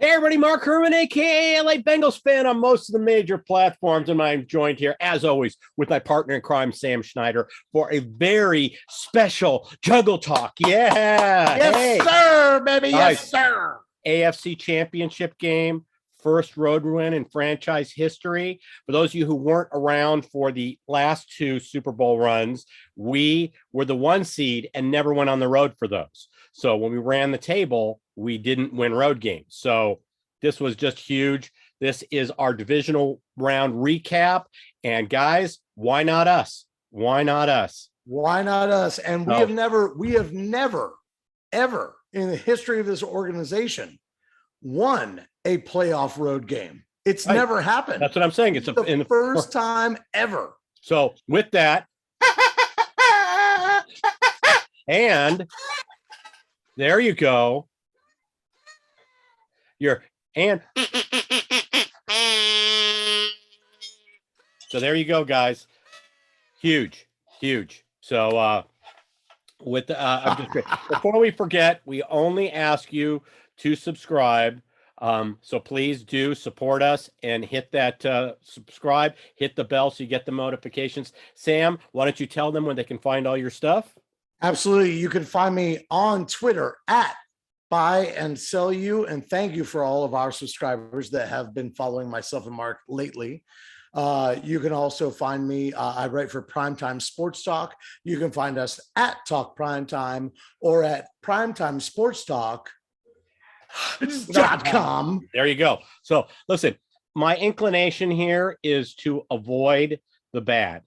Hey everybody, Mark Herman, aka LA Bengals fan on most of the major platforms, and I'm joined here, as always, with my partner in crime, Sam Schneider, for a very special Juggle Talk. Yeah, Yes, sir, baby. guys, Yes, sir. AFC Championship game, first road win in franchise history. For those of you who weren't around for the last two Super Bowl runs, we were the one seed and never went on the road for those. So when we ran the table, we didn't win road games. So this was just huge. This is our divisional round recap. And guys, why not us? Why not us? Why not us? And we have never, ever in the history of this organization won a playoff road game. It's Right. Never happened. That's what I'm saying. It's the first time ever. So with that, and there you go. So there you go, guys. Huge. So before we forget, we only ask you to subscribe. So please do support us and hit that subscribe, hit the bell so you get the notifications. Sam, why don't you tell them where they can find all your stuff? Absolutely. You can find me on Twitter at Buy and Sell You. And thank you for all of our subscribers that have been following myself and Mark lately. You can also find me. I write for Primetime Sports Talk. You can find us at Talk Primetime or at primetimesportstalk.com. There you go. So listen, my inclination here is to avoid the bad.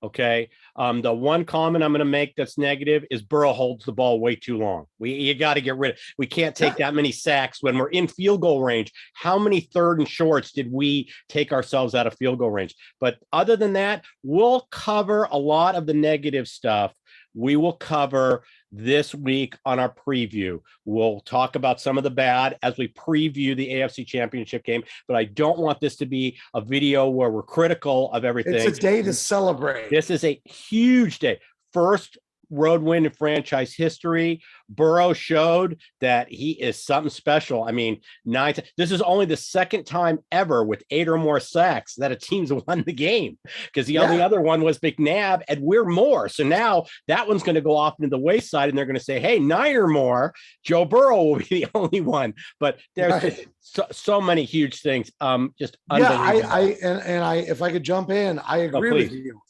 Okay. The one comment I'm going to make that's negative is Burrow holds the ball way too long. You got to get rid of. We can't take that many sacks when we're in field goal range. How many third and shorts did we take ourselves out of field goal range? But other than that, we'll cover a lot of the negative stuff. We will cover this week on our preview. We'll talk about some of the bad as we preview the AFC Championship game, but I don't want this to be a video where we're critical of everything. It's a day to celebrate. This is a huge day. First road win in franchise history. Burrow showed that he is something special. I mean, this is only the second time ever with 8 or more sacks that a team's won the game, because the only other one was McNabb, and we're more. So now that one's going to go off into the wayside, and they're going to say, hey, 9 or more, Joe Burrow will be the only one. But there's so many huge things. Just unbelievable. If I could jump in, I agree with you.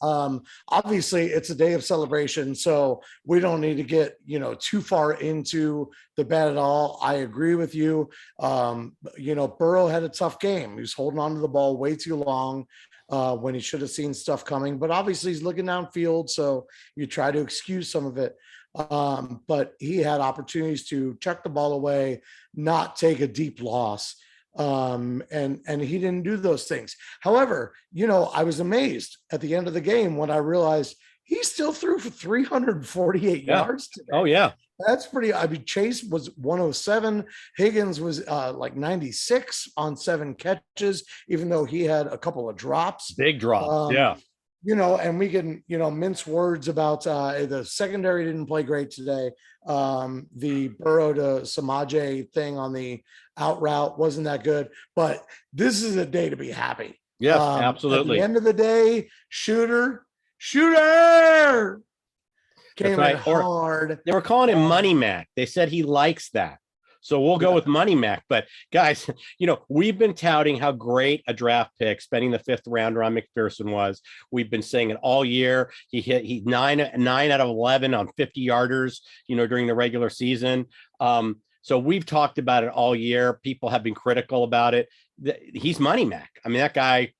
Obviously, it's a day of celebration, so we don't need to get too far into the bad at all. I agree with you. Burrow had a tough game. He was holding on to the ball way too long when he should have seen stuff coming. But obviously, he's looking downfield, so you try to excuse some of it. But he had opportunities to chuck the ball away, not take a deep loss. And he didn't do those things. However, I was amazed at the end of the game when I realized he still threw for 348 yards today. Oh, yeah. That's pretty. I mean, Chase was 107. Higgins was like 96 on 7 catches, even though he had a couple of drops. Big drops, And we can, mince words about the secondary didn't play great today. The Burrow to Samaje thing on the out route wasn't that good, but this is a day to be happy. Yes, absolutely. At the end of the day, shooter came in hard. They were calling him Money Mac. They said he likes that. So we'll go with Money Mac. But guys, we've been touting how great a draft pick spending the 5th rounder on McPherson was. We've been saying it all year. He 9 out of 11 on 50 yarders, during the regular season. So we've talked about it all year. People have been critical about it. He's Money Mac. I mean, that guy,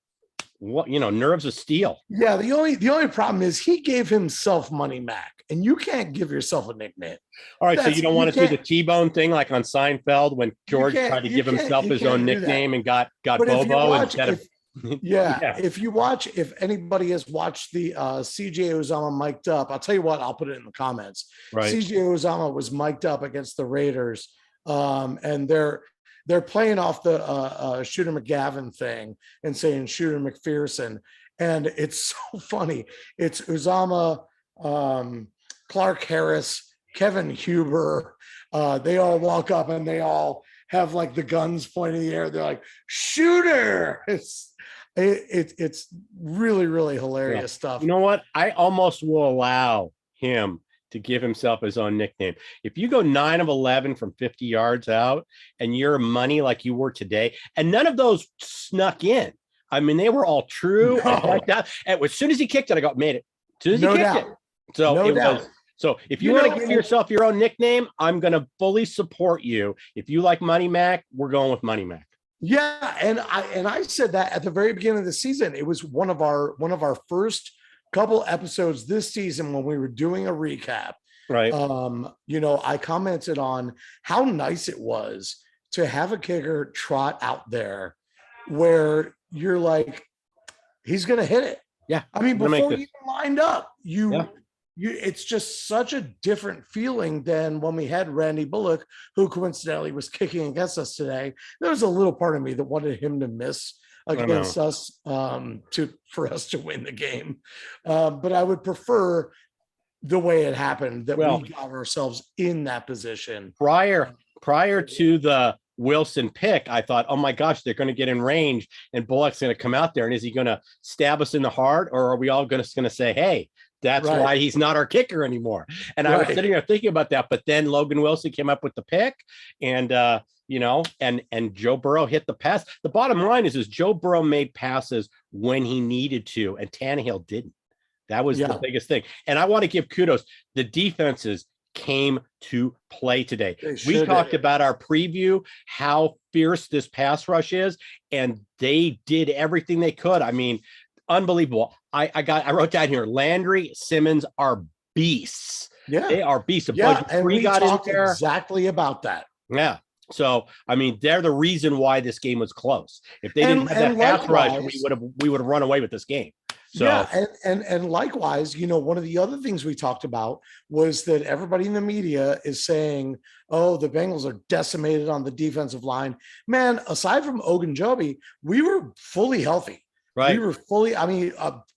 nerves of steel. Yeah. The only problem is he gave himself Money Mac, and you can't give yourself a nickname. All right. So you don't want to do the T-Bone thing like on Seinfeld when George tried to give himself his own nickname and got Bobo instead of. If anybody has watched the CJ Uzomah mic'd up, I'll tell you what, I'll put it in the comments. Right. CJ Uzomah was mic'd up against the Raiders, and they're playing off the Shooter McGavin thing and saying Shooter McPherson. And it's so funny. It's Uzomah, Clark Harris, Kevin Huber. They all walk up and they all have like the guns pointing in the air. They're like, shooter. It's really, really hilarious stuff. You know what? I almost will allow him to give himself his own nickname. If you go 9 of 11 from 50 yards out and you're money like you were today, and none of those snuck in. I mean, they were all true. No. And like that. And as soon as he kicked it, I got made it. As soon as he No kicked doubt. it. So No it doubt. was. So if you You want know, to give yourself your own nickname, I'm going to fully support you. If you like Money Mac, we're going with Money Mac. Yeah, and I said that at the very beginning of the season. It was one of our first couple episodes this season when we were doing a recap. Right. You know, I commented on how nice it was to have a kicker trot out there where you're like, he's gonna hit it. Yeah. I mean, before you even lined up, it's just such a different feeling than when we had Randy Bullock, who coincidentally was kicking against us today. There was a little part of me that wanted him to miss against us for us to win the game. But I would prefer the way it happened, that we got ourselves in that position. Prior to the Wilson pick, I thought, oh my gosh, they're going to get in range and Bullock's going to come out there. And is he going to stab us in the heart, or are we all going to say, hey, that's why he's not our kicker anymore? And I was sitting there thinking about that, but then Logan Wilson came up with the pick, and you know, and Joe Burrow hit the pass. The bottom line is Joe Burrow made passes when he needed to, and Tannehill didn't. That was the biggest thing. And I want to give kudos. The defenses came to play today. We talked about our preview, how fierce this pass rush is, and they did everything they could. I mean, unbelievable. I wrote down here, Landry, Simmons are beasts. Yeah. They are beasts. Yeah, and we talked exactly about that. Yeah. So, I mean, they're the reason why this game was close. If they didn't have that pass rush, we would have run away with this game. So, yeah, and likewise, you know, one of the other things we talked about was that everybody in the media is saying, oh, the Bengals are decimated on the defensive line. Man, aside from Ogunjobi, we were fully healthy. Right. We were fully, I mean,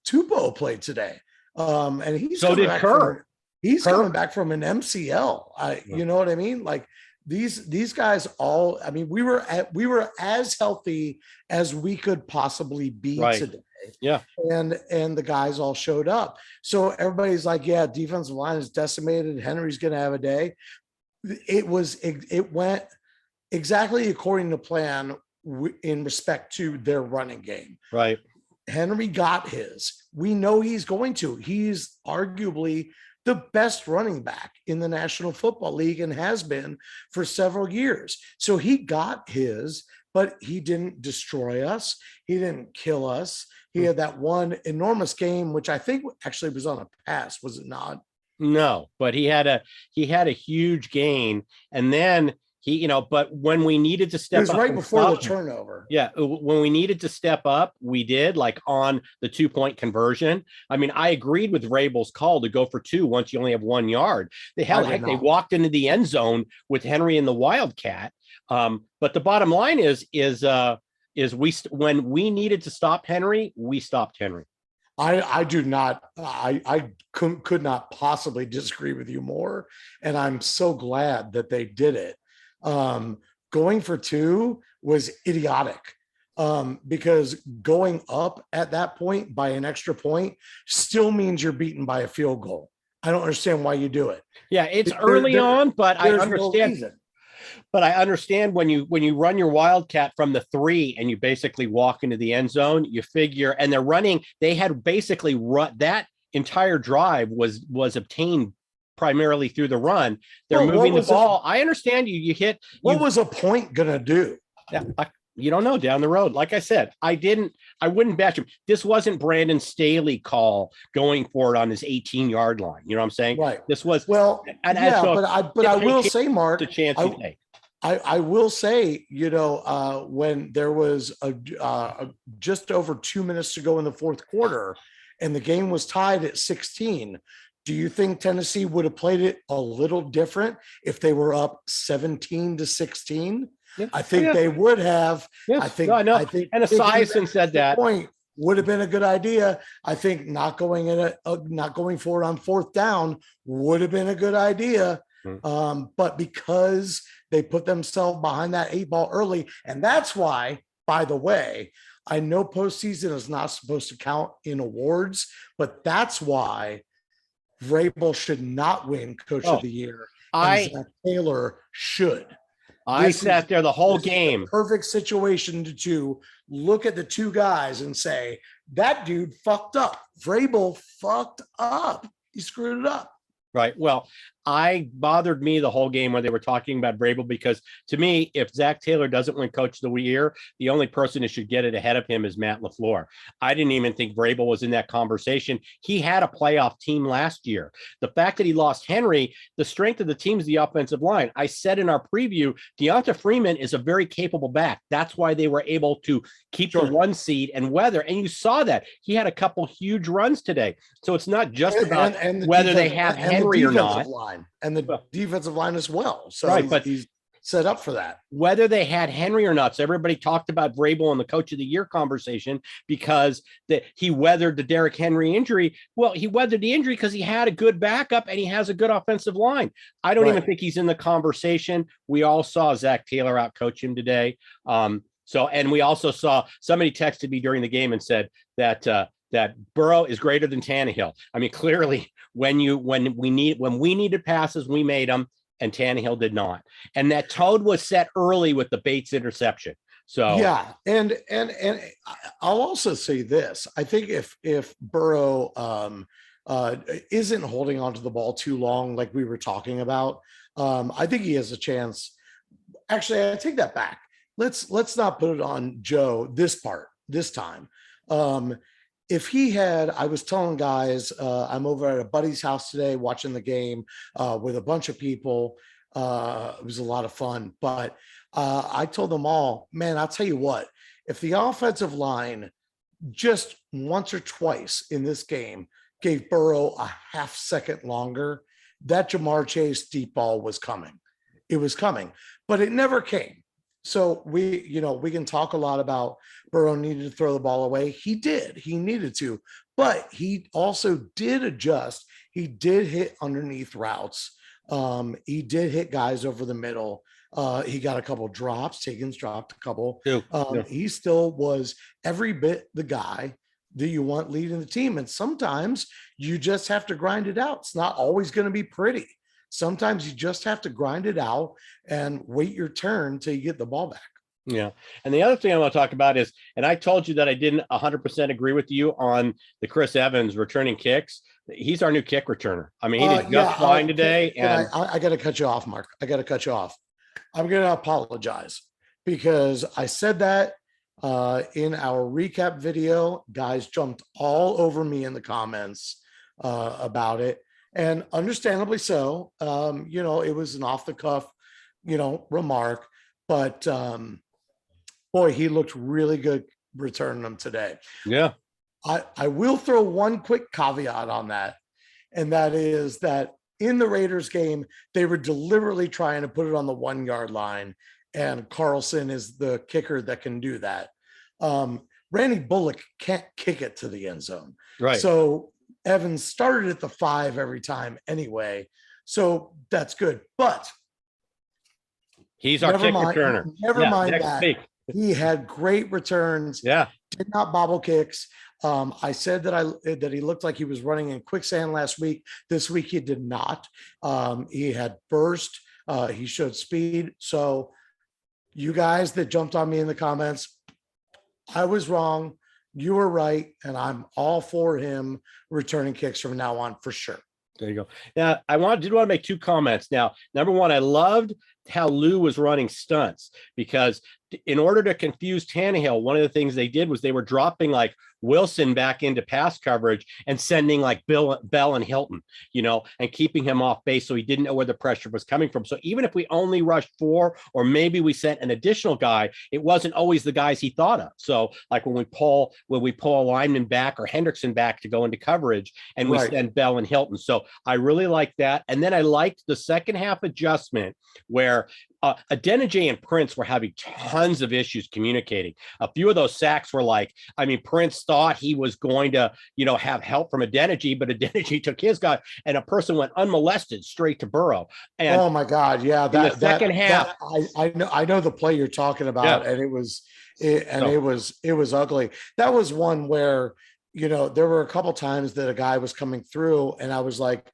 Tupou played today. And he's so did Kerr. He's coming back from an MCL. You know what I mean? Like these guys all, I mean, we were as healthy as we could possibly be today. Yeah. And the guys all showed up. So everybody's like, yeah, defensive line is decimated. Henry's going to have a day. It went exactly according to plan in respect to their running game. Right. Henry got his. We know he's going to. He's arguably the best running back in the National Football League and has been for several years. So he got his, but he didn't destroy us. He didn't kill us. He had that one enormous game, which I think actually was on a pass, was it not? No, but he had a huge gain, and then he, you know, but when we needed to step up, it was right before the turnover. Yeah, when we needed to step up, we did, like on the 2-point conversion. I mean, I agreed with Rabel's call to go for 2 once you only have 1 yard. They walked into the end zone with Henry and the Wildcat. But the bottom line is when we needed to stop Henry, we stopped Henry. I do not. I could not possibly disagree with you more, and I'm so glad that they did it. Going for 2 was idiotic, because going up at that point by an extra point still means you're beaten by a field goal. I don't understand why you do it. Yeah, it's early on, but I understand. But I understand when you run your Wildcat from the 3 and you basically walk into the end zone, you figure, and they're running. They had basically that entire drive was obtained primarily through the run. They're moving the ball. I understand you hit. What was a point gonna do? Yeah, you don't know down the road. Like I said, I wouldn't bash him. This wasn't Brandon Staley call going for it on his 18-yard line. You know what I'm saying? Right. This was but I will say, Mark, the chance you take. I will say, you know, when there was just over 2 minutes to go in the fourth quarter and the game was tied at 16, do you think Tennessee would have played it a little different if they were up 17-16? Yeah. I think they would have. Yes. I think. And Esiason said that point would have been a good idea. I think not going for it on fourth down would have been a good idea. But because they put themselves behind that 8 ball early, and that's why, by the way, I know postseason is not supposed to count in awards, but that's why Vrabel should not win Coach of the Year, and Zach Taylor should. I sat there the whole this game. Is the perfect situation to look at the two guys and say, that dude fucked up. Vrabel fucked up. He screwed it up. Right. Well, bothered me the whole game when they were talking about Vrabel, because to me, if Zach Taylor doesn't win Coach of the Year, the only person who should get it ahead of him is Matt LaFleur. I didn't even think Vrabel was in that conversation. He had a playoff team last year. The fact that he lost Henry, the strength of the team is the offensive line. I said in our preview, Deonta Freeman is a very capable back. That's why they were able to keep the 1 seed and weather. And you saw that he had a couple huge runs today. So it's not just about whether they have Henry or not. And the defensive line as well. So but he's set up for that. Whether they had Henry or not. So everybody talked about Vrabel in the Coach of the Year conversation because he weathered the Derrick Henry injury. Well, he weathered the injury because he had a good backup and he has a good offensive line. I don't even think he's in the conversation. We all saw Zach Taylor out coach him today. And we also saw somebody texted me during the game and said that Burrow is greater than Tannehill. I mean, clearly when we needed passes, we made them, and Tannehill did not. And that tone was set early with the Bates interception. So yeah, and I'll also say this: I think if Burrow isn't holding onto the ball too long, like we were talking about, I think he has a chance. Actually, I take that back. Let's not put it on Joe this time. If he had, I was telling guys, I'm over at a buddy's house today watching the game with a bunch of people. It was a lot of fun, but I told them all, man, I'll tell you what, if the offensive line just once or twice in this game gave Burrow a half second longer, that Jamar Chase deep ball was coming. It was coming, but it never came. So we can talk a lot about Burrow needed to throw the ball away. He did. He needed to, but he also did adjust. He did hit underneath routes. He did hit guys over the middle. He got a couple drops. Higgins dropped a couple. He still was every bit the guy that you want leading the team. And sometimes you just have to grind it out. It's not always going to be pretty. Sometimes you just have to grind it out and wait your turn till you get the ball back. Yeah. And the other thing I want to talk about is, and I told you that I didn't 100% agree with you on the Chris Evans returning kicks. He's our new kick returner. I mean, he did just fine today. And I got to cut you off, Mark. I got to cut you off. I'm going to apologize because I said that in our recap video. Guys jumped all over me in the comments about it. And understandably so. It was an off the cuff, remark, but boy, he looked really good returning them today. Yeah. I will throw one quick caveat on that. And that is that in the Raiders game, they were deliberately trying to put it on the 1 yard line. And Carlson is the kicker that can do that. Randy Bullock can't kick it to the end zone. Right. So Evans started at the 5 every time anyway. So that's good. But he's our kick returner. Never mind that. He had great returns. Yeah. Did not bobble kicks. I said that he looked like he was running in quicksand last week. This week he did not. He had burst. He showed speed. So you guys that jumped on me in the comments, I was wrong. You were right. And I'm all for him returning kicks from now on for sure. There you go. Now, did want to make 2 comments. Now, number one, I loved how Lou was running stunts because in order to confuse Tannehill, one of the things they did was they were dropping like Wilson back into pass coverage and sending like Bell and Hilton, and keeping him off base so he didn't know where the pressure was coming from. So even if we only rushed 4 or maybe we sent an additional guy, it wasn't always the guys he thought of. So like when we pull a lineman back or Hendrickson back to go into coverage and we send Bell and Hilton. So I really liked that. And then I liked the second half adjustment where Adeniji and Prince were having tons of issues communicating. A few of those sacks were Prince thought he was going to, have help from Adeniji, but Adeniji took his guy, and a person went unmolested straight to Burrow. And oh my God, yeah, in the second half, I know the play you're talking about, and it was ugly. That was one where there were a couple times that a guy was coming through, and I was like,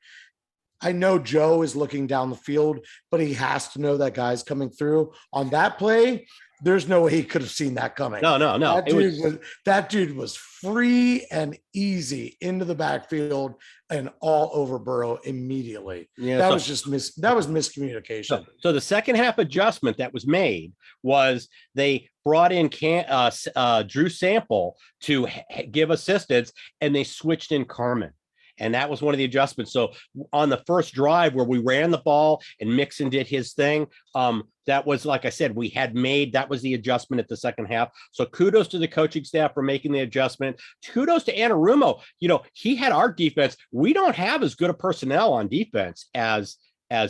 I know Joe is looking down the field, but he has to know that guy's coming through. On that play, there's no way he could have seen that coming. No. That dude was free and easy into the backfield and all over Burrow immediately. Yeah, that was miscommunication. So the second half adjustment that was made was they brought in Drew Sample to give assistance, and they switched in Carmen. And that was one of the adjustments. So on the first drive where we ran the ball and Mixon did his thing, that was, like I said, that was the adjustment at the second half. So kudos to the coaching staff for making the adjustment. Kudos to Anarumo. He had our defense. We don't have as good a personnel on defense as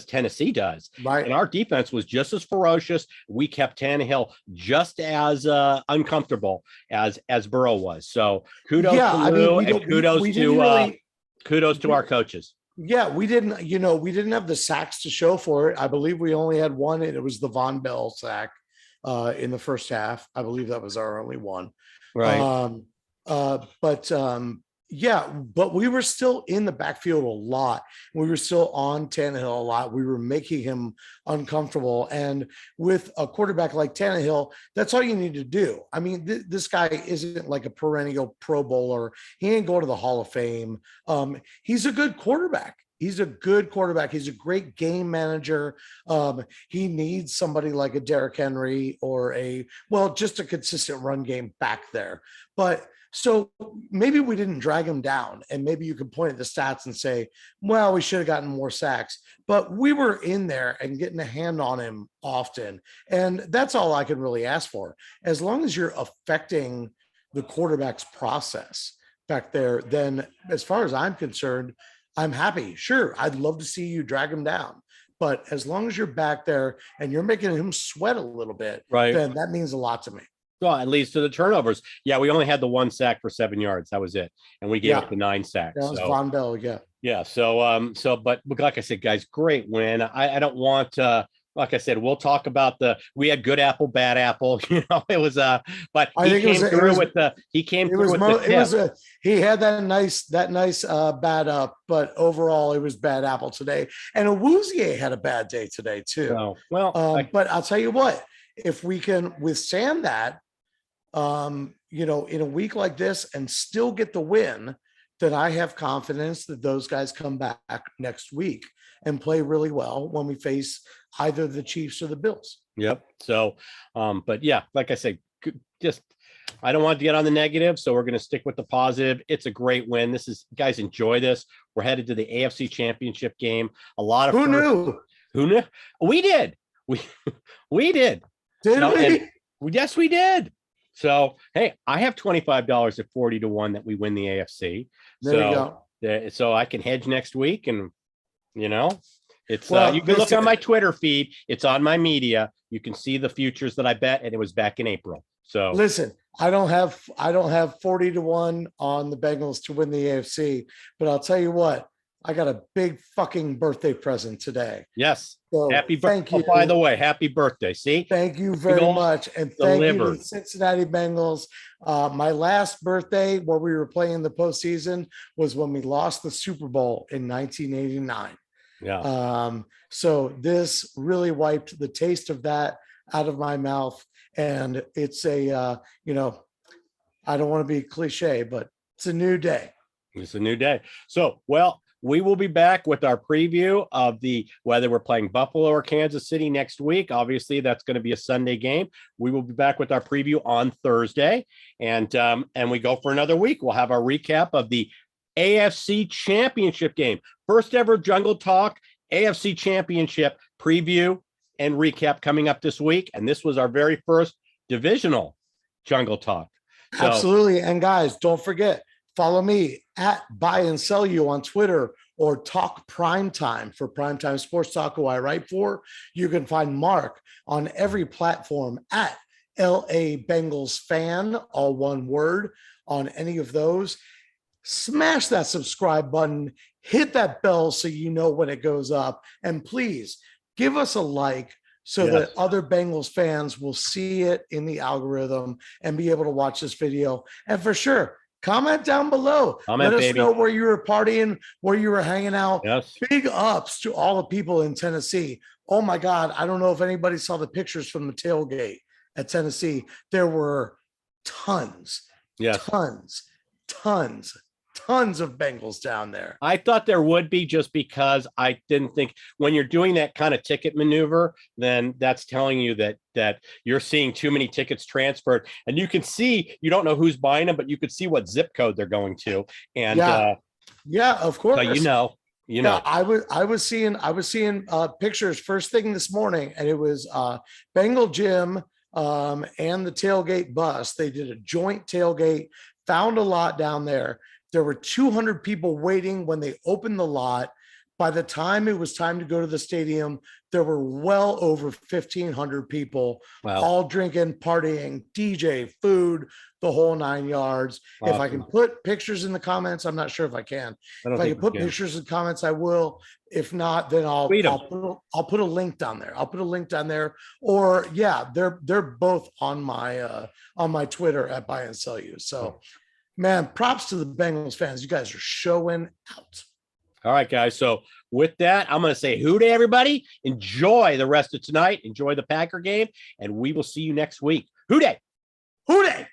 Tennessee does. Right. And our defense was just as ferocious. We kept Tannehill just as uncomfortable as Burrow was. So kudos to Lou, and kudos to our coaches. Yeah, we didn't have the sacks to show for it. I believe we only had one, and it was the Von Bell sack in the first half. I believe that was our only one. Right. But we were still in the backfield a lot. We were still on Tannehill a lot. We were making him uncomfortable. And with a quarterback like Tannehill, that's all you need to do. I mean, this guy isn't like a perennial Pro Bowler. He ain't going to the Hall of Fame. He's a good quarterback. He's a good quarterback. He's a great game manager. He needs somebody like a Derrick Henry or just a consistent run game back there. But so maybe we didn't drag him down, and maybe you can point at the stats and say, well, we should have gotten more sacks, but we were in there and getting a hand on him often. And that's all I can really ask for. As long as you're affecting the quarterback's process back there, then as far as I'm concerned, I'm happy. Sure, I'd love to see you drag him down. But as long as you're back there and you're making him sweat a little bit, right, then that means a lot to me. Well, it leads to the turnovers. Yeah, we only had the one sack for 7 yards. That was it. And we gave up the 9 sacks. That was Von Bell, yeah. Yeah. But like I said, guys, great win. I don't want like I said, we'll talk about we had good apple, bad apple. It was but he came through with the he had that nice bad up, but overall it was bad apple today. And Awuzie had a bad day today too. Oh, well, but I'll tell you what, if we can withstand that, in a week like this and still get the win, then I have confidence that those guys come back next week and play really well when we face either the Chiefs or the Bills. Yep. So, but yeah, like I said, I don't want to get on the negative, so we're going to stick with the positive. It's a great win. Guys, enjoy this. We're headed to the AFC Championship game. A lot of Who knew? We did. We did. Did we? Yes, we did. So, hey, I have $25 at 40 to 1 that we win the AFC. There you go. So I can hedge next week, and it's you can look on my Twitter feed. It's on my media. You can see the futures that I bet, and it was back in April. So listen, I don't have 40 to 1 on the Bengals to win the AFC, but I'll tell you what, I got a big fucking birthday present today. Yes. So happy birthday. Oh, by the way, happy birthday. See? Thank you very much. And thank you to the Cincinnati Bengals. My last birthday where we were playing the postseason was when we lost the Super Bowl in 1989. Yeah. So this really wiped the taste of that out of my mouth. And it's I don't want to be cliche, but it's a new day. It's a new day. So, we will be back with our preview of whether we're playing Buffalo or Kansas City next week. Obviously, that's going to be a Sunday game. We will be back with our preview on Thursday, and we go for another week. We'll have our recap of the AFC Championship game. First ever Jungle Talk AFC Championship preview and recap coming up this week. And this was our very first divisional Jungle Talk. So, absolutely. And guys, don't forget, follow me at Buy and Sell You on Twitter, or Talk Primetime for Primetime Sports Talk, who I write for. You can find Mark on every platform at LA Bengals Fan, all one word. on any of those, smash that subscribe button, hit that bell so you know when it goes up, and please give us a like so that other Bengals fans will see it in the algorithm and be able to watch this video. And for sure, comment down below. Let us know where you were partying, where you were hanging out. Big ups to all the people in Tennessee. Oh my God, I don't know if anybody saw the pictures from the tailgate at Tennessee. There were tons of Bengals down there. I thought there would be, just because I didn't think when you're doing that kind of ticket maneuver, then that's telling you that you're seeing too many tickets transferred, and you can see, you don't know who's buying them, but you could see what zip code they're going to. And yeah, of course. So you know. Yeah, I was seeing pictures first thing this morning, and it was Bengal Jim and the tailgate bus. They did a joint tailgate, found a lot down there. There were 200 people waiting when they opened the lot. By the time it was time to go to the stadium, there were well over 1,500 people, all drinking, partying, DJ, food, the whole 9 yards. Awesome. If I can put pictures in the comments, I'm not sure if I can. If I can put pictures in the comments, I will. If not, then I'll put a link down there. I'll put a link down there. Or yeah, they're both on my Twitter at Buy and Sell You. So, man, props to the Bengals fans. You guys are showing out. All right, guys. So with that, I'm going to say hoo to everybody. Enjoy the rest of tonight. Enjoy the Packer game, and we will see you next week. Hoo day. Hoo day.